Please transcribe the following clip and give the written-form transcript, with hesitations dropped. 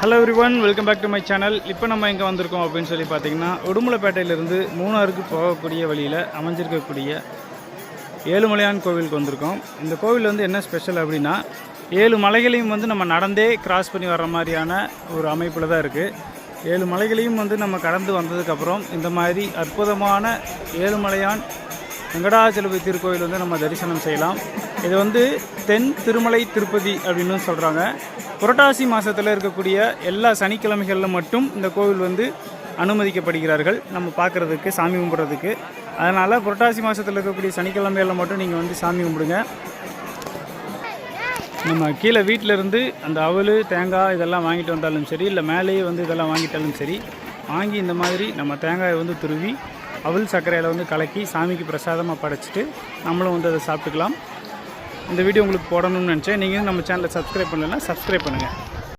Hello everyone, welcome back to my channel. இப்போ நம்ம எங்கே வந்திருக்கோம் அப்படின்னு சொல்லி பார்த்தீங்கன்னா, உடுமலைப்பேட்டையிலேருந்து மூணாருக்கு போகக்கூடிய வழியில் அமைஞ்சிருக்கக்கூடிய ஏழுமலையான் கோவிலுக்கு வந்திருக்கோம். இந்த கோவில் வந்து என்ன ஸ்பெஷல் அப்படின்னா, 7 மலைகளையும் வந்து நம்ம நடந்தே கிராஸ் பண்ணி வர்ற மாதிரியான ஒரு அமைப்பில் தான் இருக்குது. 7 மலைகளையும் வந்து நம்ம கடந்து வந்ததுக்கப்புறம் இந்த மாதிரி அற்புதமான ஏழுமலையான் வெங்கடாச்சலபதி திருக்கோவில் வந்து நம்ம தரிசனம் செய்யலாம். இது வந்து தென் திருமலை திருப்பதி அப்படின்னு சொல்கிறாங்க. புரட்டாசி மாதத்தில் இருக்கக்கூடிய எல்லா சனிக்கிழமைகளில் மட்டும் இந்த கோவில் வந்து அனுமதிக்கப்படுகிறார்கள் நம்ம பார்க்குறதுக்கு, சாமி கும்பிட்றதுக்கு. அதனால் புரட்டாசி மாதத்தில் இருக்கக்கூடிய சனிக்கிழமைகளில் மட்டும் நீங்கள் வந்து சாமி கும்பிடுங்க. நம்ம கீழே வீட்டிலேருந்து அந்த அவல், தேங்காய் இதெல்லாம் வாங்கிட்டு வந்தாலும் சரி, இல்லை மேலேயே வந்து இதெல்லாம் வாங்கிட்டாலும் சரி, வாங்கி இந்த மாதிரி நம்ம தேங்காயை வந்து துருவி அவல் சர்க்கரையில் வந்து கலக்கி சாமிக்கு பிரசாதமாக படைச்சிட்டு நம்மளும் வந்து அதை சாப்பிட்டுக்கலாம். இந்த வீடியோ உங்களுக்கு போடணும்னு நினச்சேன். நீங்கள் நம்ம சேனலை சப்ஸ்கிரைப் பண்ணலைன்னா சப்ஸ்கிரைப் பண்ணுங்கள்.